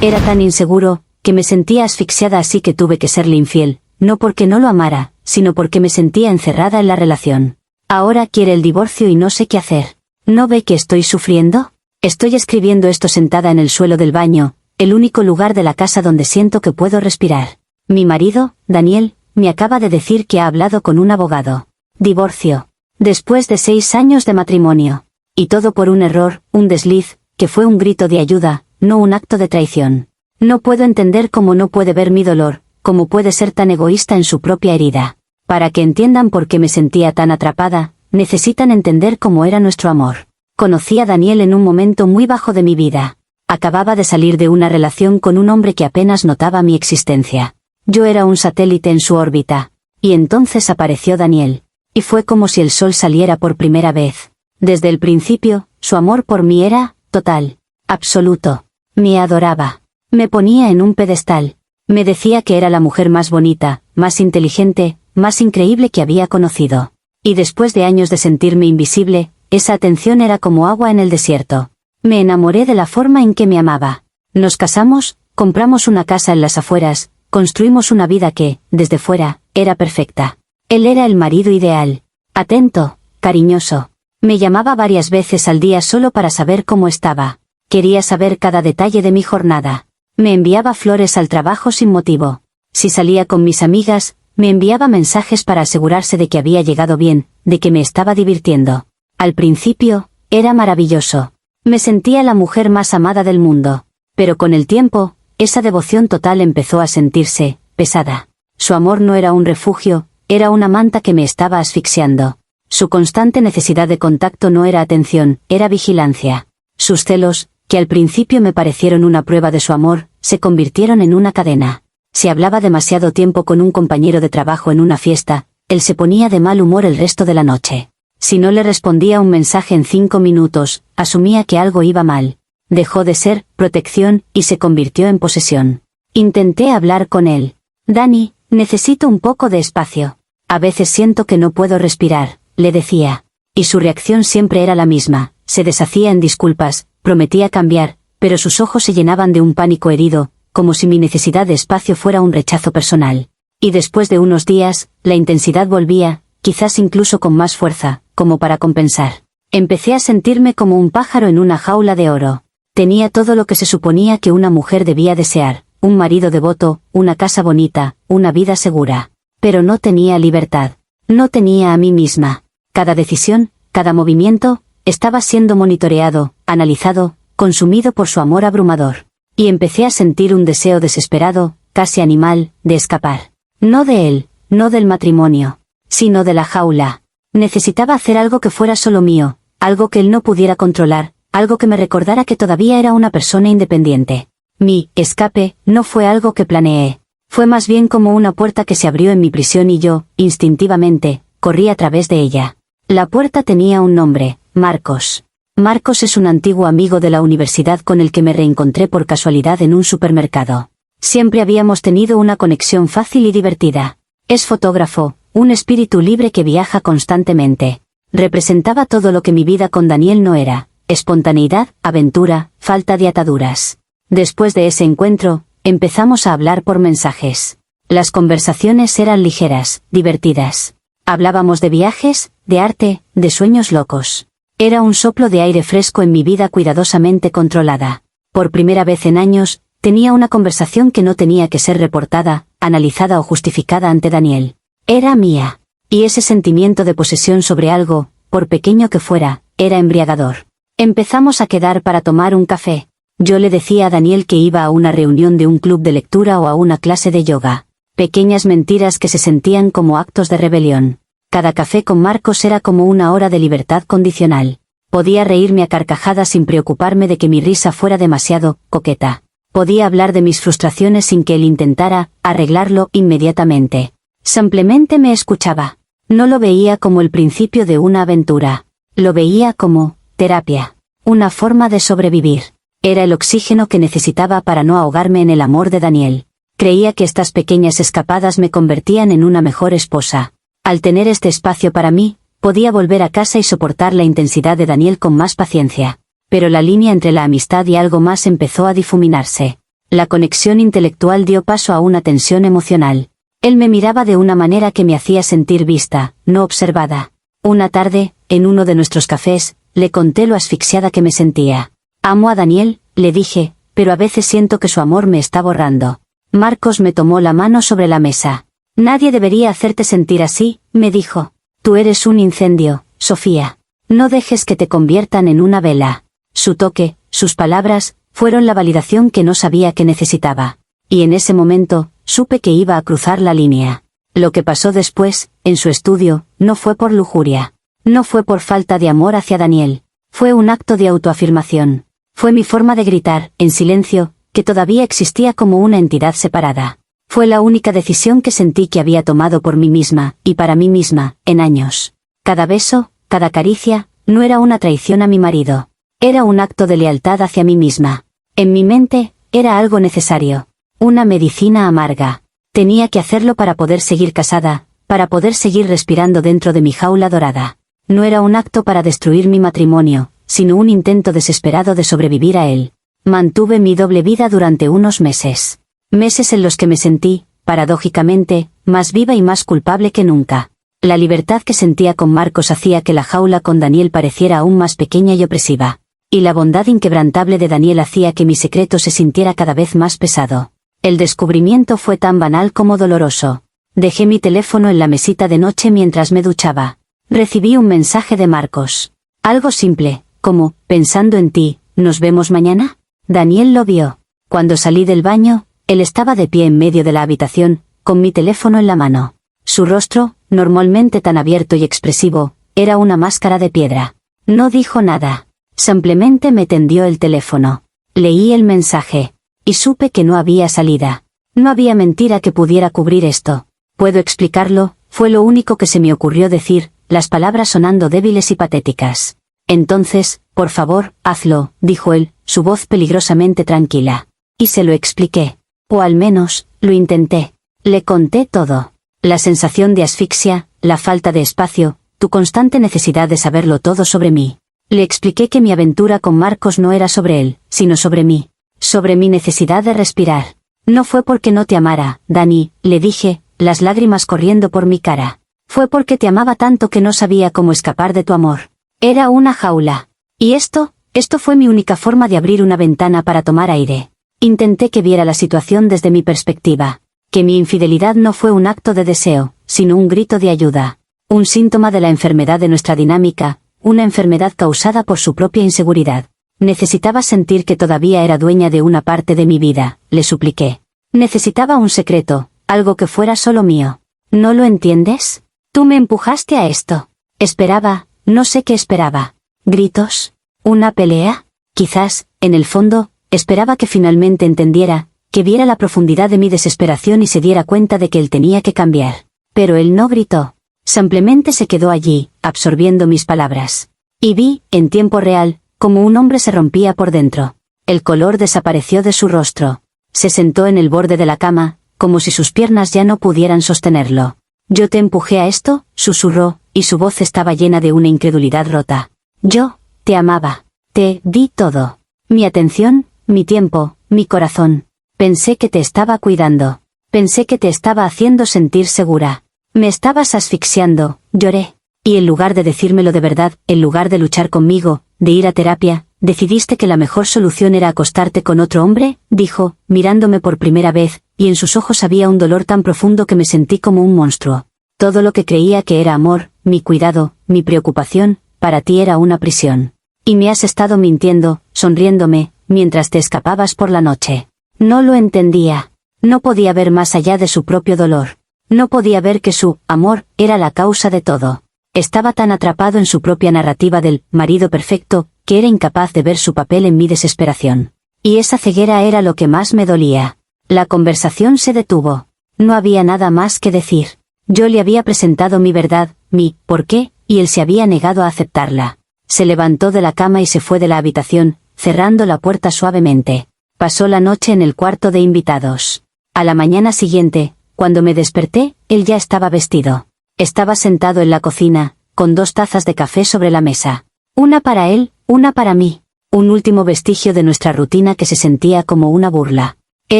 Era tan inseguro, que me sentía asfixiada, así que tuve que serle infiel, no porque no lo amara, sino porque me sentía encerrada en la relación. Ahora quiere el divorcio y no sé qué hacer. ¿No ve que estoy sufriendo? Estoy escribiendo esto sentada en el suelo del baño, el único lugar de la casa donde siento que puedo respirar. Mi marido, Daniel, me acaba de decir que ha hablado con un abogado. Divorcio. Después de 6 años de matrimonio. Y todo por un error, un desliz, que fue un grito de ayuda, no un acto de traición. No puedo entender cómo no puede ver mi dolor, cómo puede ser tan egoísta en su propia herida. Para que entiendan por qué me sentía tan atrapada, necesitan entender cómo era nuestro amor. Conocí a Daniel en un momento muy bajo de mi vida. Acababa de salir de una relación con un hombre que apenas notaba mi existencia. Yo era un satélite en su órbita. Y entonces apareció Daniel. Y fue como si el sol saliera por primera vez. Desde el principio, su amor por mí era total, absoluto. Me adoraba. Me ponía en un pedestal. Me decía que era la mujer más bonita, más inteligente, más increíble que había conocido. Y después de años de sentirme invisible, esa atención era como agua en el desierto. Me enamoré de la forma en que me amaba. Nos casamos, compramos una casa en las afueras, construimos una vida que, desde fuera, era perfecta. Él era el marido ideal. Atento, cariñoso. Me llamaba varias veces al día solo para saber cómo estaba. Quería saber cada detalle de mi jornada. Me enviaba flores al trabajo sin motivo. Si salía con mis amigas, me enviaba mensajes para asegurarse de que había llegado bien, de que me estaba divirtiendo. Al principio, era maravilloso. Me sentía la mujer más amada del mundo. Pero con el tiempo, esa devoción total empezó a sentirse pesada. Su amor no era un refugio, era una manta que me estaba asfixiando. Su constante necesidad de contacto no era atención, era vigilancia. Sus celos, que al principio me parecieron una prueba de su amor, se convirtieron en una cadena. Si hablaba demasiado tiempo con un compañero de trabajo en una fiesta, él se ponía de mal humor el resto de la noche. Si no le respondía un mensaje en 5 minutos, asumía que algo iba mal. Dejó de ser protección y se convirtió en posesión. Intenté hablar con él. Dani, necesito un poco de espacio. A veces siento que no puedo respirar, le decía. Y su reacción siempre era la misma, se deshacía en disculpas, prometía cambiar, pero sus ojos se llenaban de un pánico herido, como si mi necesidad de espacio fuera un rechazo personal. Y después de unos días, la intensidad volvía, quizás incluso con más fuerza, como para compensar. Empecé a sentirme como un pájaro en una jaula de oro. Tenía todo lo que se suponía que una mujer debía desear, un marido devoto, una casa bonita, una vida segura. Pero no tenía libertad. No tenía a mí misma. Cada decisión, cada movimiento, estaba siendo monitoreado, analizado, consumido por su amor abrumador. Y empecé a sentir un deseo desesperado, casi animal, de escapar. No de él, no del matrimonio, sino de la jaula. Necesitaba hacer algo que fuera solo mío, algo que él no pudiera controlar, algo que me recordara que todavía era una persona independiente. Mi escape no fue algo que planeé. Fue más bien como una puerta que se abrió en mi prisión y yo, instintivamente, corrí a través de ella. La puerta tenía un nombre, Marcos. Marcos es un antiguo amigo de la universidad con el que me reencontré por casualidad en un supermercado. Siempre habíamos tenido una conexión fácil y divertida. Es fotógrafo, un espíritu libre que viaja constantemente. Representaba todo lo que mi vida con Daniel no era: espontaneidad, aventura, falta de ataduras. Después de ese encuentro, empezamos a hablar por mensajes. Las conversaciones eran ligeras, divertidas. Hablábamos de viajes, de arte, de sueños locos. Era un soplo de aire fresco en mi vida cuidadosamente controlada. Por primera vez en años, tenía una conversación que no tenía que ser reportada, analizada o justificada ante Daniel. Era mía. Y ese sentimiento de posesión sobre algo, por pequeño que fuera, era embriagador. Empezamos a quedar para tomar un café. Yo le decía a Daniel que iba a una reunión de un club de lectura o a una clase de yoga. Pequeñas mentiras que se sentían como actos de rebelión. Cada café con Marcos era como una hora de libertad condicional. Podía reírme a carcajadas sin preocuparme de que mi risa fuera demasiado coqueta. Podía hablar de mis frustraciones sin que él intentara arreglarlo inmediatamente. Simplemente me escuchaba. No lo veía como el principio de una aventura. Lo veía como terapia. Una forma de sobrevivir. Era el oxígeno que necesitaba para no ahogarme en el amor de Daniel. Creía que estas pequeñas escapadas me convertían en una mejor esposa. Al tener este espacio para mí, podía volver a casa y soportar la intensidad de Daniel con más paciencia. Pero la línea entre la amistad y algo más empezó a difuminarse. La conexión intelectual dio paso a una tensión emocional. Él me miraba de una manera que me hacía sentir vista, no observada. Una tarde, en uno de nuestros cafés, le conté lo asfixiada que me sentía. Amo a Daniel, le dije, pero a veces siento que su amor me está borrando. Marcos me tomó la mano sobre la mesa. Nadie debería hacerte sentir así, me dijo. Tú eres un incendio, Sofía. No dejes que te conviertan en una vela. Su toque, sus palabras, fueron la validación que no sabía que necesitaba. Y en ese momento, supe que iba a cruzar la línea. Lo que pasó después, en su estudio, no fue por lujuria. No fue por falta de amor hacia Daniel. Fue un acto de autoafirmación. Fue mi forma de gritar, en silencio, que todavía existía como una entidad separada. Fue la única decisión que sentí que había tomado por mí misma, y para mí misma, en años. Cada beso, cada caricia, no era una traición a mi marido. Era un acto de lealtad hacia mí misma. En mi mente, era algo necesario. Una medicina amarga. Tenía que hacerlo para poder seguir casada, para poder seguir respirando dentro de mi jaula dorada. No era un acto para destruir mi matrimonio, sino un intento desesperado de sobrevivir a él. Mantuve mi doble vida durante unos meses. Meses en los que me sentí, paradójicamente, más viva y más culpable que nunca. La libertad que sentía con Marcos hacía que la jaula con Daniel pareciera aún más pequeña y opresiva. Y la bondad inquebrantable de Daniel hacía que mi secreto se sintiera cada vez más pesado. El descubrimiento fue tan banal como doloroso. Dejé mi teléfono en la mesita de noche mientras me duchaba. Recibí un mensaje de Marcos. Algo simple, como, pensando en ti, ¿nos vemos mañana? Daniel lo vio. Cuando salí del baño, él estaba de pie en medio de la habitación, con mi teléfono en la mano. Su rostro, normalmente tan abierto y expresivo, era una máscara de piedra. No dijo nada. Simplemente me tendió el teléfono. Leí el mensaje. Y supe que no había salida. No había mentira que pudiera cubrir esto. Puedo explicarlo, fue lo único que se me ocurrió decir, las palabras sonando débiles y patéticas. Entonces, por favor, hazlo, dijo él, su voz peligrosamente tranquila. Y se lo expliqué. O al menos, lo intenté. Le conté todo. La sensación de asfixia, la falta de espacio, tu constante necesidad de saberlo todo sobre mí. Le expliqué que mi aventura con Marcos no era sobre él, sino sobre mí. Sobre mi necesidad de respirar. No fue porque no te amara, Dani, le dije, las lágrimas corriendo por mi cara. Fue porque te amaba tanto que no sabía cómo escapar de tu amor. Era una jaula. Y esto fue mi única forma de abrir una ventana para tomar aire. Intenté que viera la situación desde mi perspectiva. Que mi infidelidad no fue un acto de deseo, sino un grito de ayuda. Un síntoma de la enfermedad de nuestra dinámica, una enfermedad causada por su propia inseguridad. Necesitaba sentir que todavía era dueña de una parte de mi vida, le supliqué. Necesitaba un secreto, algo que fuera solo mío. ¿No lo entiendes? Tú me empujaste a esto. Esperaba, no sé qué esperaba. ¿Gritos? ¿Una pelea? Quizás, en el fondo, esperaba que finalmente entendiera, que viera la profundidad de mi desesperación y se diera cuenta de que él tenía que cambiar. Pero él no gritó. Simplemente se quedó allí, absorbiendo mis palabras. Y vi, en tiempo real, como un hombre se rompía por dentro. El color desapareció de su rostro. Se sentó en el borde de la cama, como si sus piernas ya no pudieran sostenerlo. Yo te empujé a esto, susurró, y su voz estaba llena de una incredulidad rota. Yo, te amaba. Te di todo. Mi atención, mi tiempo, mi corazón. Pensé que te estaba cuidando. Pensé que te estaba haciendo sentir segura. Me estabas asfixiando, lloré. Y en lugar de decírmelo de verdad, en lugar de luchar conmigo, de ir a terapia, ¿decidiste que la mejor solución era acostarte con otro hombre?, dijo, mirándome por primera vez, y en sus ojos había un dolor tan profundo que me sentí como un monstruo. Todo lo que creía que era amor, mi cuidado, mi preocupación, para ti era una prisión. Y me has estado mintiendo, sonriéndome, mientras te escapabas por la noche. No lo entendía. No podía ver más allá de su propio dolor. No podía ver que su amor era la causa de todo. Estaba tan atrapado en su propia narrativa del marido perfecto, que era incapaz de ver su papel en mi desesperación. Y esa ceguera era lo que más me dolía. La conversación se detuvo. No había nada más que decir. Yo le había presentado mi verdad, mi por qué, y él se había negado a aceptarla. Se levantó de la cama y se fue de la habitación, cerrando la puerta suavemente. Pasó la noche en el cuarto de invitados. A la mañana siguiente, cuando me desperté, él ya estaba vestido. Estaba sentado en la cocina, con 2 tazas de café sobre la mesa. Una para él, una para mí. Un último vestigio de nuestra rutina que se sentía como una burla. He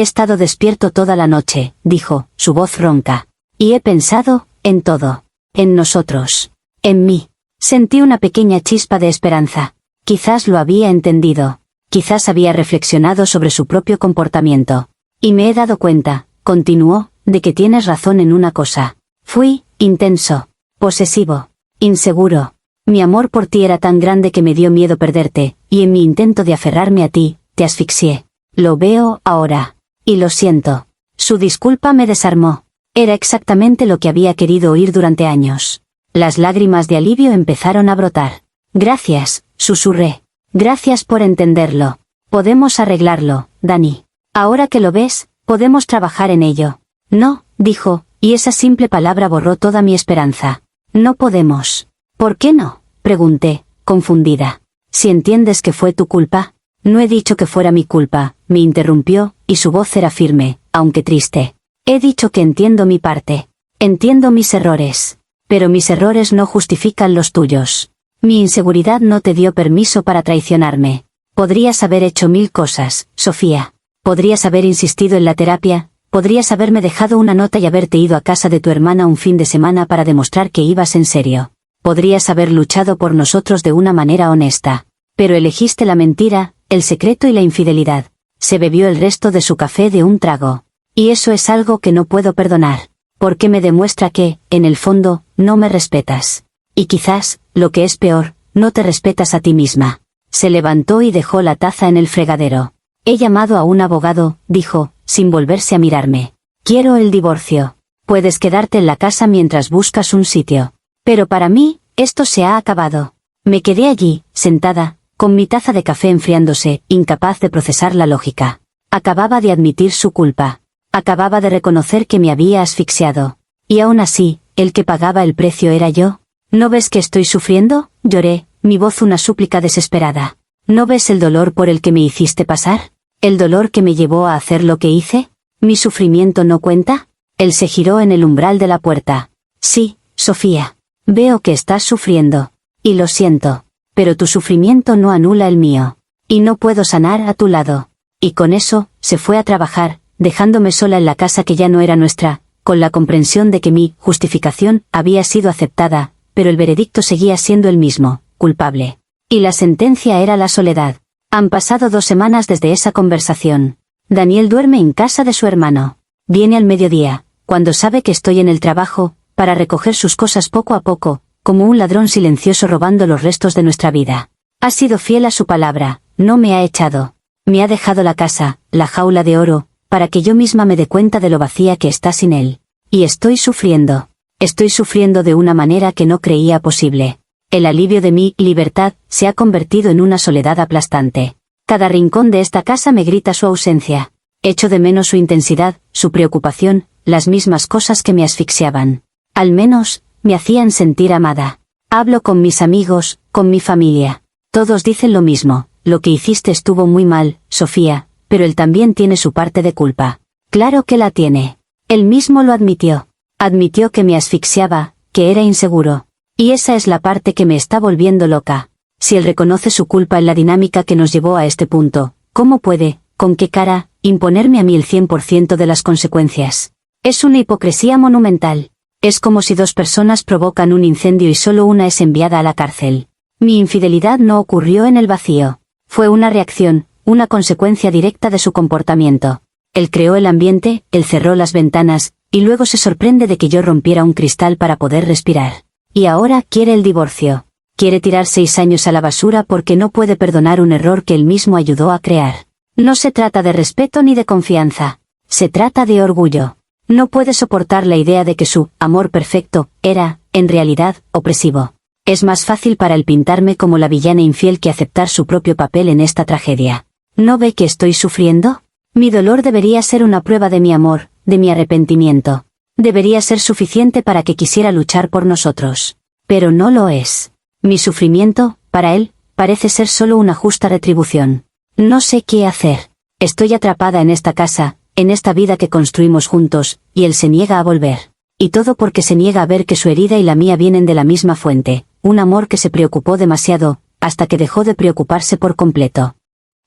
estado despierto toda la noche, dijo, su voz ronca. Y he pensado, en todo. En nosotros. En mí. Sentí una pequeña chispa de esperanza. Quizás lo había entendido. Quizás había reflexionado sobre su propio comportamiento. Y me he dado cuenta, continuó, de que tienes razón en una cosa. Fui intenso, posesivo, inseguro. Mi amor por ti era tan grande que me dio miedo perderte, y en mi intento de aferrarme a ti, te asfixié. Lo veo ahora. Y lo siento. Su disculpa me desarmó. Era exactamente lo que había querido oír durante años. Las lágrimas de alivio empezaron a brotar. Gracias, susurré. Gracias por entenderlo. Podemos arreglarlo, Dani. Ahora que lo ves, podemos trabajar en ello. No, dijo, y esa simple palabra borró toda mi esperanza. No podemos. ¿Por qué no?, pregunté, confundida. Si entiendes que fue tu culpa. No he dicho que fuera mi culpa, me interrumpió, y su voz era firme, aunque triste. He dicho que entiendo mi parte. Entiendo mis errores. Pero mis errores no justifican los tuyos. Mi inseguridad no te dio permiso para traicionarme. Podrías haber hecho 1000 cosas, Sofía. Podrías haber insistido en la terapia, podrías haberme dejado una nota y haberte ido a casa de tu hermana un fin de semana para demostrar que ibas en serio. Podrías haber luchado por nosotros de una manera honesta. Pero elegiste la mentira, el secreto y la infidelidad. Se bebió el resto de su café de un trago. Y eso es algo que no puedo perdonar. Porque me demuestra que, en el fondo, no me respetas. Y quizás, lo que es peor, no te respetas a ti misma. Se levantó y dejó la taza en el fregadero. He llamado a un abogado, dijo, sin volverse a mirarme. Quiero el divorcio. Puedes quedarte en la casa mientras buscas un sitio. Pero para mí, esto se ha acabado. Me quedé allí, sentada, con mi taza de café enfriándose, incapaz de procesar la lógica. Acababa de admitir su culpa. Acababa de reconocer que me había asfixiado. Y aún así, el que pagaba el precio era yo. ¿No ves que estoy sufriendo?, lloré, mi voz una súplica desesperada. ¿No ves el dolor por el que me hiciste pasar? ¿El dolor que me llevó a hacer lo que hice? ¿Mi sufrimiento no cuenta? Él se giró en el umbral de la puerta. Sí, Sofía. Veo que estás sufriendo. Y lo siento. Pero tu sufrimiento no anula el mío. Y no puedo sanar a tu lado. Y con eso, se fue a trabajar, dejándome sola en la casa que ya no era nuestra, con la comprensión de que mi justificación había sido aceptada, pero el veredicto seguía siendo el mismo, culpable. Y la sentencia era la soledad. Han pasado 2 semanas desde esa conversación. Daniel duerme en casa de su hermano. Viene al mediodía, cuando sabe que estoy en el trabajo, para recoger sus cosas poco a poco, como un ladrón silencioso robando los restos de nuestra vida. Ha sido fiel a su palabra, no me ha echado. Me ha dejado la casa, la jaula de oro, para que yo misma me dé cuenta de lo vacía que está sin él. Y estoy sufriendo. Estoy sufriendo de una manera que no creía posible. El alivio de mi libertad se ha convertido en una soledad aplastante. Cada rincón de esta casa me grita su ausencia. Echo de menos su intensidad, su preocupación, las mismas cosas que me asfixiaban. Al menos, me hacían sentir amada. Hablo con mis amigos, con mi familia. Todos dicen lo mismo, lo que hiciste estuvo muy mal, Sofía, pero él también tiene su parte de culpa. Claro que la tiene. Él mismo lo admitió. Admitió que me asfixiaba, que era inseguro. Y esa es la parte que me está volviendo loca. Si él reconoce su culpa en la dinámica que nos llevó a este punto, ¿cómo puede, con qué cara, imponerme a mí el 100% de las consecuencias? Es una hipocresía monumental. Es como si 2 personas provocan un incendio y solo una es enviada a la cárcel. Mi infidelidad no ocurrió en el vacío. Fue una reacción, una consecuencia directa de su comportamiento. Él creó el ambiente, él cerró las ventanas, y luego se sorprende de que yo rompiera un cristal para poder respirar. Y ahora quiere el divorcio. Quiere tirar 6 años a la basura porque no puede perdonar un error que él mismo ayudó a crear. No se trata de respeto ni de confianza. Se trata de orgullo. No puede soportar la idea de que su amor perfecto era, en realidad, opresivo. Es más fácil para él pintarme como la villana infiel que aceptar su propio papel en esta tragedia. ¿No ve que estoy sufriendo? Mi dolor debería ser una prueba de mi amor, de mi arrepentimiento. Debería ser suficiente para que quisiera luchar por nosotros. Pero no lo es. Mi sufrimiento, para él, parece ser solo una justa retribución. No sé qué hacer. Estoy atrapada en esta casa, en esta vida que construimos juntos, y él se niega a volver. Y todo porque se niega a ver que su herida y la mía vienen de la misma fuente, un amor que se preocupó demasiado, hasta que dejó de preocuparse por completo.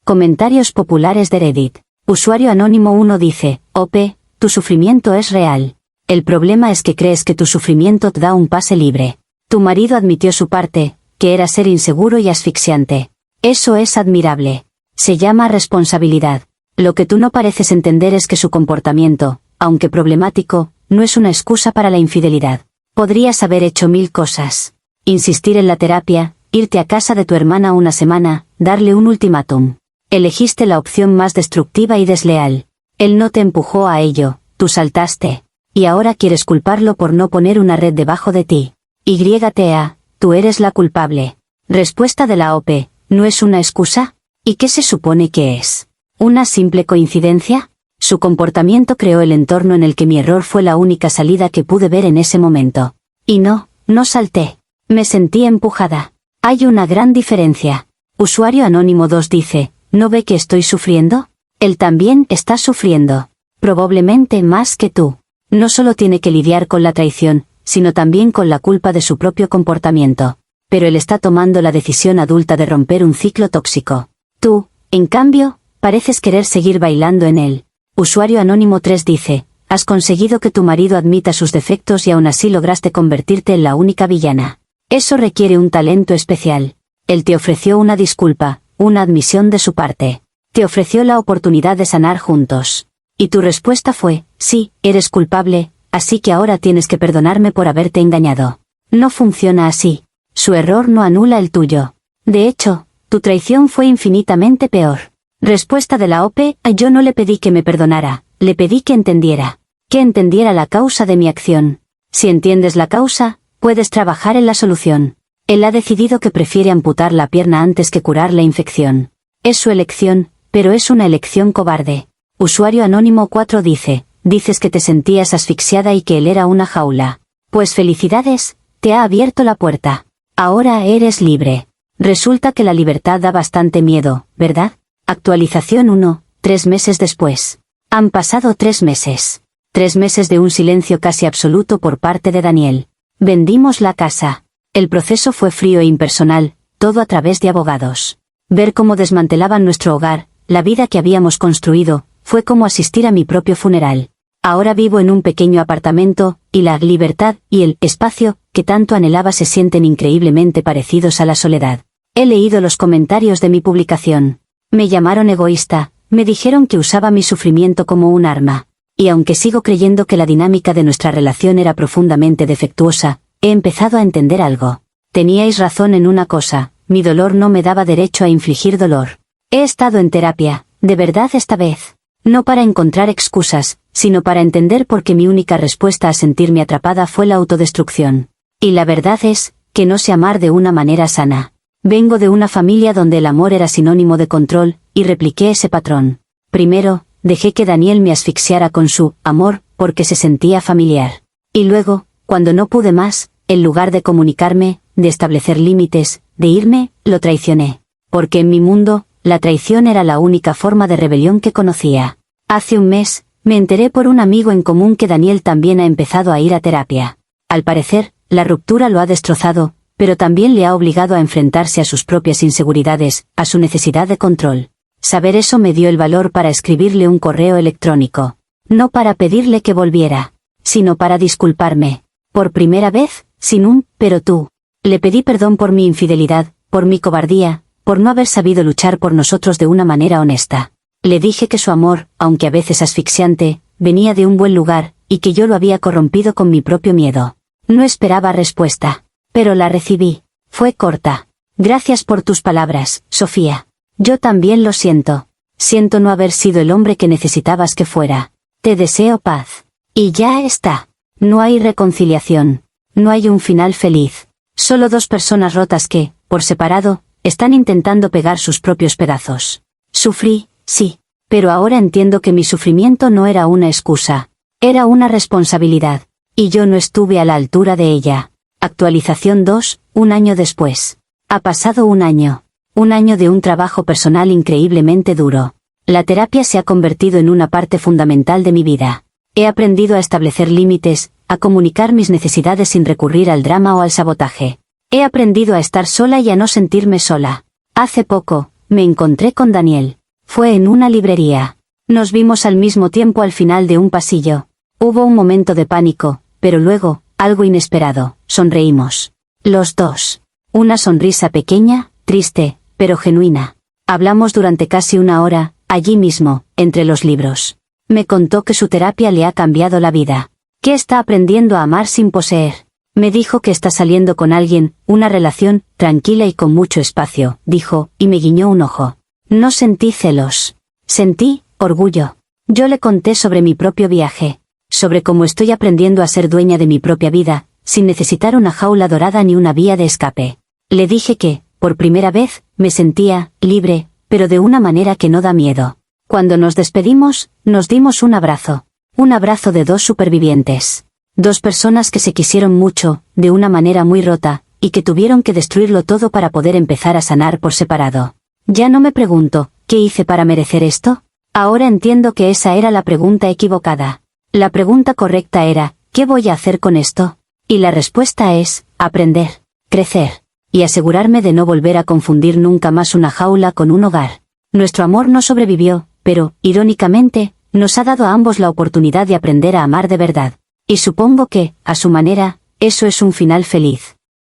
Comentarios populares de Reddit. Usuario anónimo 1 dice, OP, tu sufrimiento es real. El problema es que crees que tu sufrimiento te da un pase libre. Tu marido admitió su parte, que era ser inseguro y asfixiante. Eso es admirable. Se llama responsabilidad. Lo que tú no pareces entender es que su comportamiento, aunque problemático, no es una excusa para la infidelidad. Podrías haber hecho 1000 cosas. Insistir en la terapia, irte a casa de tu hermana una semana, darle un ultimátum. Elegiste la opción más destructiva y desleal. Él no te empujó a ello, tú saltaste. Y ahora quieres culparlo por no poner una red debajo de ti. YTA, tú eres la culpable. Respuesta de la OP, ¿no es una excusa? ¿Y qué se supone que es? ¿Una simple coincidencia? Su comportamiento creó el entorno en el que mi error fue la única salida que pude ver en ese momento. Y no salté. Me sentí empujada. Hay una gran diferencia. Usuario anónimo 2 dice, ¿no ve que estoy sufriendo? Él también está sufriendo. Probablemente más que tú. No solo tiene que lidiar con la traición, sino también con la culpa de su propio comportamiento. Pero él está tomando la decisión adulta de romper un ciclo tóxico. Tú, en cambio, pareces querer seguir bailando en él. Usuario anónimo 3 dice, has conseguido que tu marido admita sus defectos y aún así lograste convertirte en la única villana. Eso requiere un talento especial. Él te ofreció una disculpa, una admisión de su parte. Te ofreció la oportunidad de sanar juntos. Y tu respuesta fue, sí, eres culpable, así que ahora tienes que perdonarme por haberte engañado. No funciona así. Su error no anula el tuyo. De hecho, tu traición fue infinitamente peor. Respuesta de la OP, yo no le pedí que me perdonara, le pedí que entendiera la causa de mi acción. Si entiendes la causa, puedes trabajar en la solución. Él ha decidido que prefiere amputar la pierna antes que curar la infección. Es su elección, pero es una elección cobarde. Usuario anónimo 4 dice, dices que te sentías asfixiada y que él era una jaula. Pues felicidades, te ha abierto la puerta. Ahora eres libre. Resulta que la libertad da bastante miedo, ¿verdad? Actualización 1, 3 meses después. Han pasado 3 meses. 3 meses de un silencio casi absoluto por parte de Daniel. Vendimos la casa. El proceso fue frío e impersonal, todo a través de abogados. Ver cómo desmantelaban nuestro hogar, la vida que habíamos construido, fue como asistir a mi propio funeral. Ahora vivo en un pequeño apartamento, y la libertad y el espacio que tanto anhelaba se sienten increíblemente parecidos a la soledad. He leído los comentarios de mi publicación. Me llamaron egoísta, me dijeron que usaba mi sufrimiento como un arma. Y aunque sigo creyendo que la dinámica de nuestra relación era profundamente defectuosa, he empezado a entender algo. Teníais razón en una cosa, mi dolor no me daba derecho a infligir dolor. He estado en terapia, de verdad esta vez. No para encontrar excusas, sino para entender por qué mi única respuesta a sentirme atrapada fue la autodestrucción. Y la verdad es, que no sé amar de una manera sana. Vengo de una familia donde el amor era sinónimo de control, y repliqué ese patrón. Primero, dejé que Daniel me asfixiara con su amor, porque se sentía familiar. Y luego, cuando no pude más, en lugar de comunicarme, de establecer límites, de irme, lo traicioné. Porque en mi mundo, la traición era la única forma de rebelión que conocía. Hace un mes, me enteré por un amigo en común que Daniel también ha empezado a ir a terapia. Al parecer, la ruptura lo ha destrozado, pero también le ha obligado a enfrentarse a sus propias inseguridades, a su necesidad de control. Saber eso me dio el valor para escribirle un correo electrónico. No para pedirle que volviera, sino para disculparme. Por primera vez, sin un «pero tú». Le pedí perdón por mi infidelidad, por mi cobardía, por no haber sabido luchar por nosotros de una manera honesta. Le dije que su amor, aunque a veces asfixiante, venía de un buen lugar, y que yo lo había corrompido con mi propio miedo. No esperaba respuesta, pero la recibí. Fue corta. Gracias por tus palabras, Sofía. Yo también lo siento. Siento no haber sido el hombre que necesitabas que fuera. Te deseo paz. Y ya está. No hay reconciliación. No hay un final feliz. Solo dos personas rotas que, por separado, están intentando pegar sus propios pedazos. Sufrí, sí, pero ahora entiendo que mi sufrimiento no era una excusa. Era una responsabilidad. Y yo no estuve a la altura de ella. Actualización 2, un año después. Ha pasado un año. Un año de un trabajo personal increíblemente duro. La terapia se ha convertido en una parte fundamental de mi vida. He aprendido a establecer límites, a comunicar mis necesidades sin recurrir al drama o al sabotaje. He aprendido a estar sola y a no sentirme sola. Hace poco, me encontré con Daniel. Fue en una librería. Nos vimos al mismo tiempo al final de un pasillo. Hubo un momento de pánico, pero luego, algo inesperado, sonreímos. Los dos. Una sonrisa pequeña, triste, pero genuina. Hablamos durante casi una hora, allí mismo, entre los libros. Me contó que su terapia le ha cambiado la vida. Que está aprendiendo a amar sin poseer. Me dijo que está saliendo con alguien, una relación, tranquila y con mucho espacio, dijo, y me guiñó un ojo. No sentí celos. Sentí orgullo. Yo le conté sobre mi propio viaje. Sobre cómo estoy aprendiendo a ser dueña de mi propia vida, sin necesitar una jaula dorada ni una vía de escape. Le dije que, por primera vez, me sentía libre, pero de una manera que no da miedo. Cuando nos despedimos, nos dimos un abrazo. Un abrazo de dos supervivientes. Dos personas que se quisieron mucho, de una manera muy rota, y que tuvieron que destruirlo todo para poder empezar a sanar por separado. Ya no me pregunto, ¿qué hice para merecer esto? Ahora entiendo que esa era la pregunta equivocada. La pregunta correcta era, ¿qué voy a hacer con esto? Y la respuesta es, aprender, crecer, y asegurarme de no volver a confundir nunca más una jaula con un hogar. Nuestro amor no sobrevivió, pero, irónicamente, nos ha dado a ambos la oportunidad de aprender a amar de verdad. Y supongo que, a su manera, eso es un final feliz.